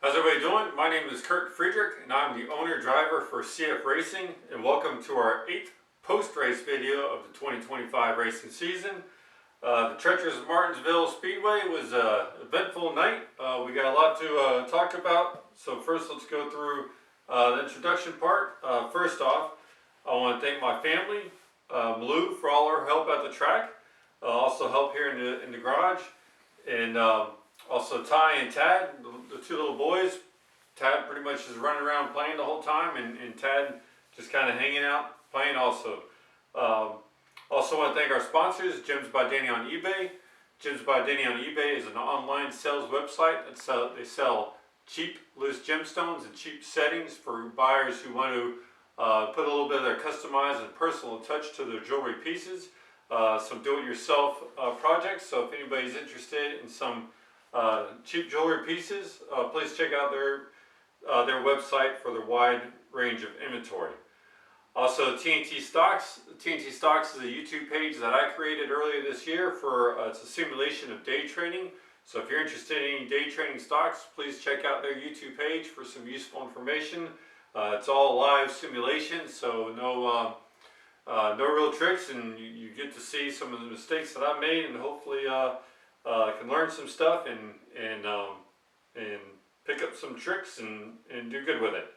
How's everybody doing? My name is Kurt Friedrich and I'm the owner driver for CFRacing, and welcome to our 8th post-race video of the 2025 racing season. The treacherous Margarettsville Speedway was an eventful night. We got a lot to talk about, so first let's go through the introduction part. First off, I want to thank my family, Malou, for all her help at the track, also help here in the garage, and also Ty and Tad, the two little boys. Tad pretty much is running around playing the whole time, and Tad just kind of hanging out playing also. Also want to thank our sponsors, Gems by Danny on eBay. Gems by Danny on eBay is an online sales website. They sell cheap loose gemstones and cheap settings for buyers who want to put a little bit of their customized and personal touch to their jewelry pieces. Some do-it-yourself projects. So if anybody's interested in some cheap jewelry pieces, please check out their website for their wide range of inventory. Also, TNT Stocks. TNT Stocks is a YouTube page that I created earlier this year for it's a simulation of day trading. So if you're interested in any day trading stocks, please check out their YouTube page for some useful information. It's all live simulation, so no real tricks, and you get to see some of the mistakes that I made, and hopefully can learn some stuff and pick up some tricks and do good with it.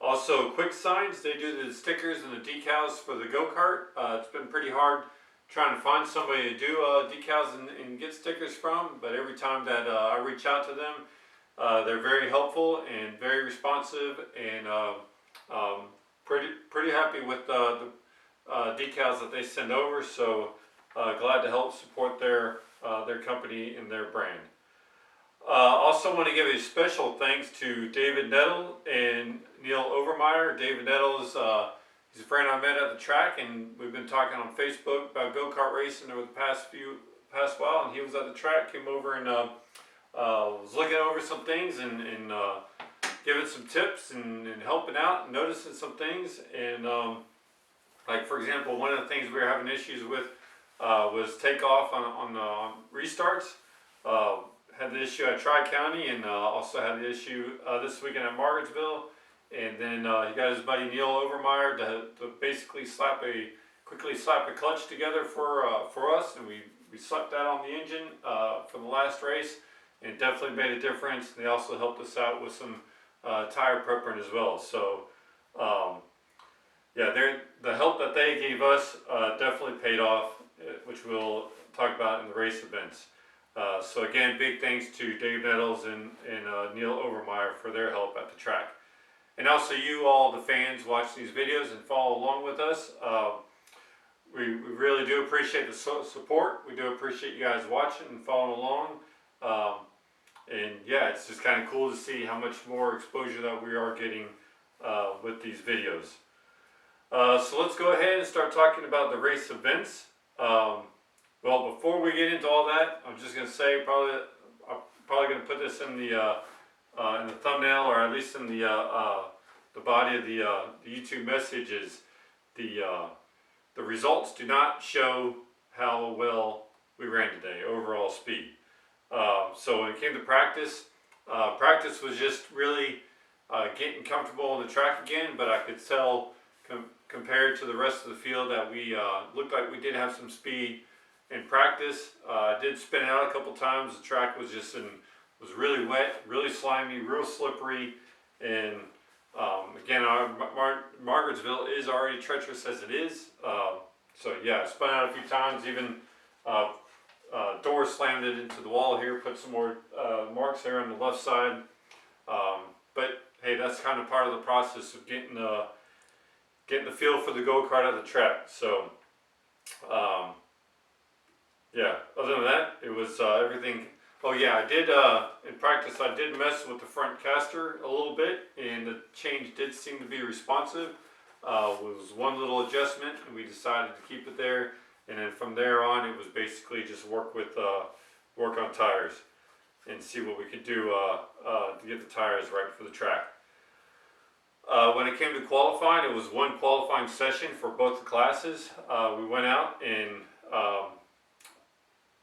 Also, Quick Signs, they do the stickers and the decals for the go-kart. It's been pretty hard trying to find somebody to do decals and get stickers from, but every time that I reach out to them, they're very helpful and very responsive, and pretty happy with the decals that they send over. So glad to help support their company and their brand. Also want to give a special thanks to David Nettles and Neal Overmire. David Nettles, he's a friend I met at the track, and we've been talking on Facebook about go-kart racing over the past while, and he was at the track, came over and was looking over some things and giving some tips and helping out and noticing some things. And like, for example, one of the things we were having issues with was takeoff on restarts. Had the issue at Tri-County, and also had the issue this weekend at Margarettsville. And then he got his buddy Neal Overmire to basically quickly slap a clutch together for us, and we slapped that on the engine for the last race, and it definitely made a difference. And they also helped us out with some tire prepping as well. So yeah, the help that they gave us definitely paid off, which we'll talk about in the race events. So again, big thanks to Dave Nettles and Neal Overmire for their help at the track. And also you all, the fans, watch these videos and follow along with us. We really do appreciate the support. We do appreciate you guys watching and following along. And yeah, it's just kind of cool to see how much more exposure that we are getting with these videos. So let's go ahead and start talking about the race events. Well, before we get into all that, I'm just going to say I'm probably going to put this in the thumbnail, or at least in the body of the YouTube message. Is the results do not show how well we ran today, overall speed. So when it came to practice, practice was just really getting comfortable on the track again, but I could tell compared to the rest of the field that we looked like we did have some speed in practice. I did spin it out a couple times. The track was was really wet, really slimy, real slippery, and again, Margarettsville is already treacherous as it is. So yeah, I spun out a few times, even door slammed it into the wall here, put some more marks there on the left side. But hey, that's kind of part of the process of getting the feel for the go-kart at the track. So yeah, other than that, it was everything. Oh yeah, I did, in practice, I did mess with the front caster a little bit, and the change did seem to be responsive. It was one little adjustment, and we decided to keep it there. And then from there on, it was basically just work on tires and see what we could do to get the tires right for the track. When it came to qualifying, it was one qualifying session for both the classes. We went out and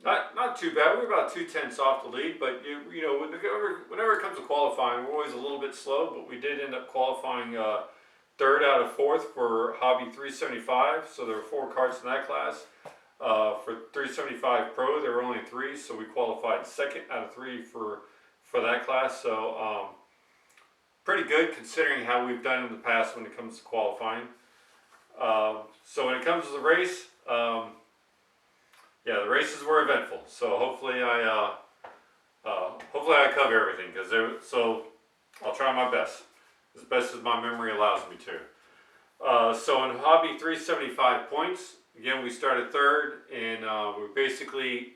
Not too bad. We're about 2/10 off the lead, but you know whenever it comes to qualifying, we're always a little bit slow. But we did end up qualifying third out of fourth for Hobby 375. So there were 4 karts in that class. For 375 Pro, there were only 3, so we qualified second out of 3 for that class. So pretty good considering how we've done in the past when it comes to qualifying. So when it comes to the race. Yeah, the races were eventful, so hopefully I cover everything so I'll try my best as my memory allows me to. So in Hobby 375 points, again we started third, and we're basically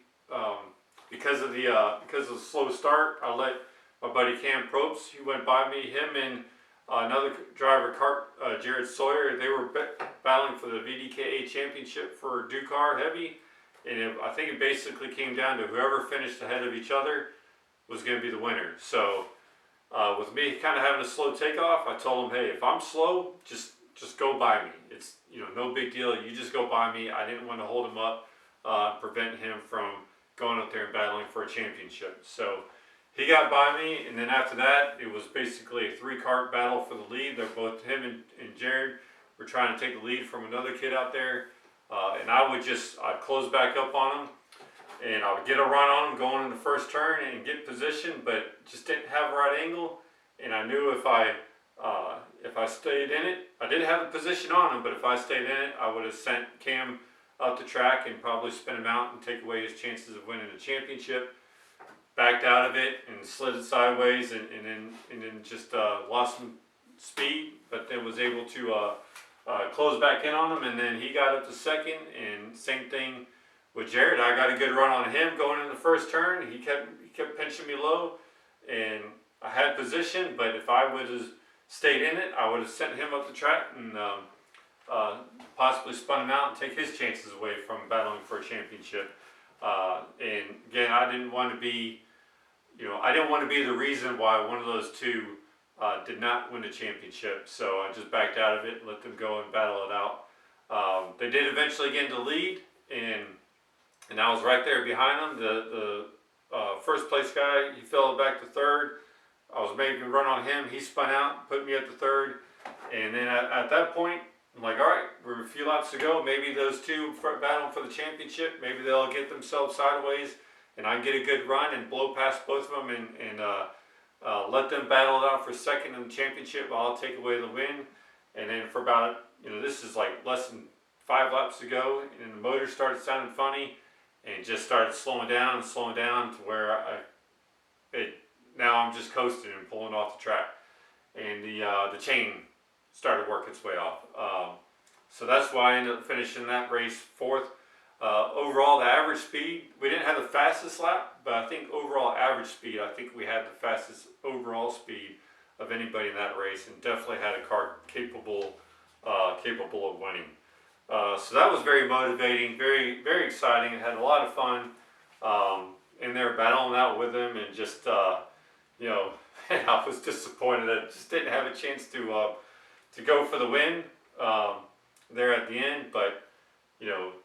because of the slow start, I let my buddy Cam Probst, he went by me, him and another driver, Jared Sawyer, they were battling for the VDKA championship for Dakar Heavy. And I think it basically came down to whoever finished ahead of each other was going to be the winner. So with me kind of having a slow takeoff, I told him, hey, if I'm slow, just go by me. It's no big deal. You just go by me. I didn't want to hold him up, prevent him from going up there and battling for a championship. So he got by me, and then after that, it was basically a 3-kart battle for the lead. They're both him and Jared were trying to take the lead from another kid out there. And I'd close back up on him, and I would get a run on him going in the first turn and get position, but just didn't have a right angle. And I knew if I stayed in it, I did have the position on him, but if I stayed in it, I would have sent Cam up the track and probably spin him out and take away his chances of winning the championship. Backed out of it and slid it sideways, and then just lost some speed, but then was able to close back in on him, and then he got up to second, and same thing with Jared. I got a good run on him going in the first turn. He kept pinching me low, and I had position, but if I would have stayed in it, I would have sent him up the track and possibly spun him out and take his chances away from battling for a championship. And again, I didn't want to be the reason why one of those two did not win the championship, so I just backed out of it and let them go and battle it out. They did eventually get into the lead, and I was right there behind them. The first place guy, he fell back to third. I was making a run on him. He spun out, put me up to third, and then at that point, I'm like, all right, we're a few laps to go. Maybe those two battling for the championship. Maybe they'll get themselves sideways, and I get a good run and blow past both of them and let them battle it out for second in the championship. I'll take away the win. And then for about, this is like less than 5 laps to go, and the motor started sounding funny and just started slowing down to where now I'm just coasting and pulling off the track. And the chain started working its way off. So that's why I ended up finishing that race fourth. Overall, the average speed, we didn't have the fastest lap, but I think overall average speed, I think we had the fastest overall speed of anybody in that race, and definitely had a car capable of winning. So that was very motivating, very, very exciting. I had a lot of fun in there battling out with him, and just, and I was disappointed that I just didn't have a chance to go for the win there at the end, but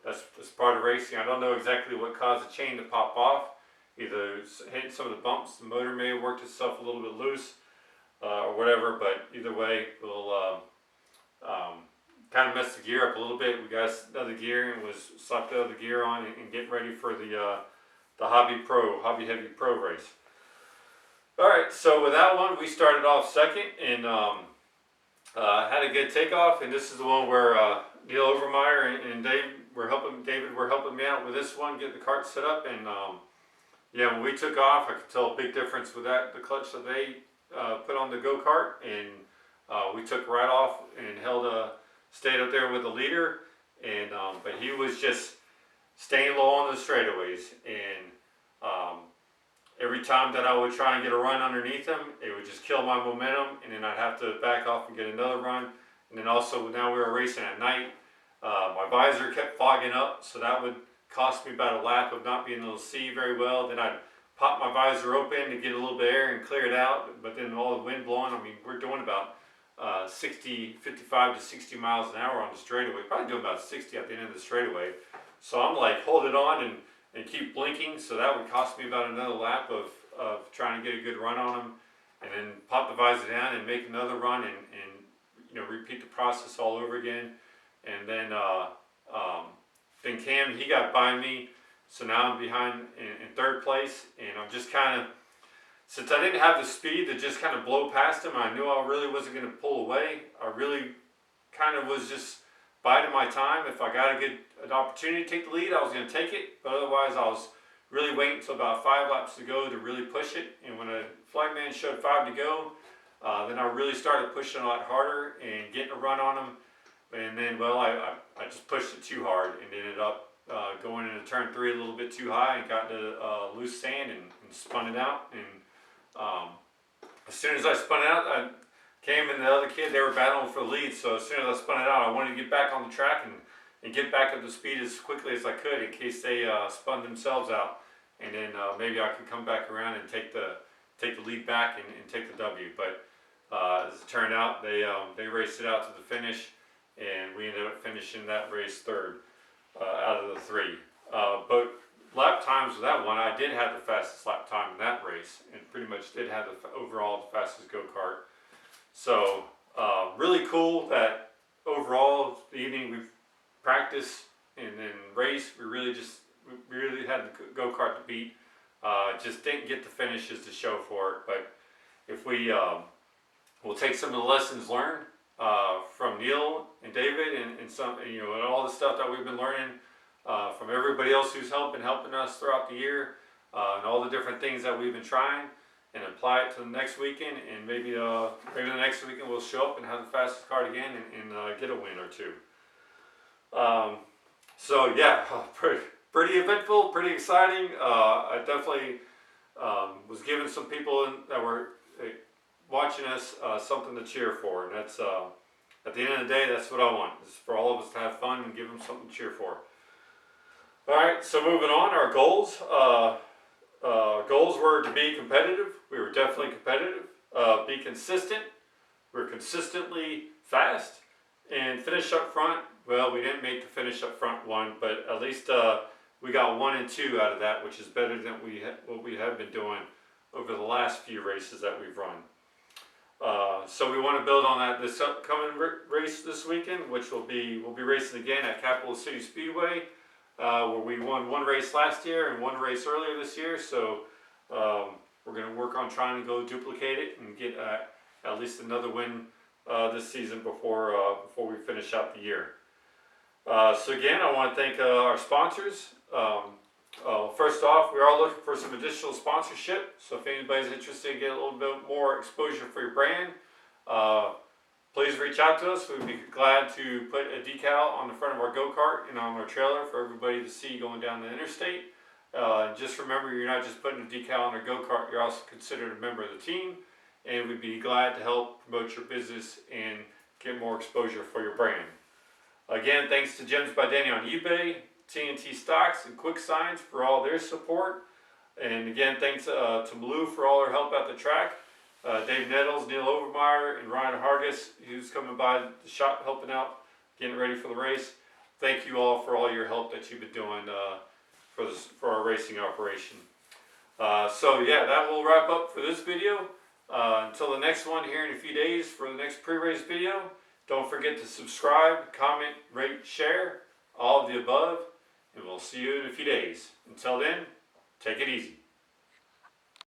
that's part of racing. I don't know exactly what caused the chain to pop off. Either hitting some of the bumps, the motor may have worked itself a little bit loose, or whatever, but either way, we'll kind of messed the gear up a little bit. We got another gear and was slapped the other gear on and getting ready for the Hobby Heavy Pro race. Alright, so with that one, we started off second and had a good takeoff, and this is the one where Neal Overmire and David were helping me out with this one, get the cart set up, and yeah, when we took off, I could tell a big difference with the clutch that they put on the go-kart, and we took right off and stayed up there with the leader, and but he was just staying low on the straightaways, and every time that I would try and get a run underneath him, it would just kill my momentum, and then I'd have to back off and get another run. And then also, now we were racing at night, my visor kept fogging up, so that would cost me about a lap of not being able to see very well. Then I'd pop my visor open to get a little bit of air and clear it out, but then all the wind blowing, I mean, we're doing about 55 to 60 miles an hour on the straightaway, probably doing about 60 at the end of the straightaway. So I'm like holding on, and and keep blinking, so that would cost me about another lap of trying to get a good run on them, and then pop the visor down and make another run, and repeat the process all over again. And then Cam, he got by me, so now I'm behind in third place, and I'm just kind of, since I didn't have the speed to just kind of blow past him, I knew I really wasn't going to pull away. I really kind of was just biding my time. If I got an opportunity to take the lead, I was going to take it, but otherwise I was really waiting until about 5 laps to go to really push it. And when a flagman showed 5 to go, then I really started pushing a lot harder and getting a run on him. And then, well, I just pushed it too hard and ended up going into turn 3 a little bit too high and got into loose sand and spun it out. And as soon as I spun it out, Cam and the other kid, they were battling for the lead. So as soon as I spun it out, I wanted to get back on the track and get back up to speed as quickly as I could in case they spun themselves out. And then maybe I could come back around and take the lead back and take the W. But as it turned out, they raced it out to the finish, and we ended up finishing that race third out of the 3. But lap times with that one, I did have the fastest lap time in that race, and pretty much did have overall the fastest go-kart. So really cool that overall the evening we practiced and then race, we really had the go-kart to beat. Just didn't get the finishes to show for it, but if we'll take some of the lessons learned from Neal and David and some, and all the stuff that we've been learning from everybody else who's helping us throughout the year, and all the different things that we've been trying, and apply it to the next weekend, and maybe the next weekend we'll show up and have the fastest kart again and get a win or two. So yeah, pretty eventful, pretty exciting. I definitely was giving some people that were watching us something to cheer for, and that's at the end of the day, that's what I want, is for all of us to have fun and give them something to cheer for. Alright, so moving on, our goals. Goals were to be competitive. We were definitely competitive. Be consistent. We were consistently fast. And finish up front. Well, we didn't make the finish up front one, but at least we got 1 and 2 out of that, which is better than what we have been doing over the last few races that we've run. So we want to build on that this upcoming race this weekend, which we'll be racing again at Capital City Speedway, where we won 1 race last year and 1 race earlier this year. So we're going to work on trying to go duplicate it and get at least another win this season before we finish out the year. So again, I want to thank our sponsors. First off, we are looking for some additional sponsorship, so if anybody's interested in getting a little bit more exposure for your brand, please reach out to us. We'd be glad to put a decal on the front of our go-kart and on our trailer for everybody to see going down the interstate. Just remember, you're not just putting a decal on a go-kart, you're also considered a member of the team, and we'd be glad to help promote your business and get more exposure for your brand. Again, thanks to Gems by Danny on eBay, TNT Stocks, and Quick Signs for all their support. And again, thanks to Malou for all their help at the track. Dave Nettles, Neal Overmire, and Ryan Hargis, who's coming by the shop helping out, getting ready for the race. Thank you all for all your help that you've been doing for our racing operation. So yeah, that will wrap up for this video. Until the next one here in a few days for the next pre-race video. Don't forget to subscribe, comment, rate, share, all of the above, and we'll see you in a few days. Until then, take it easy.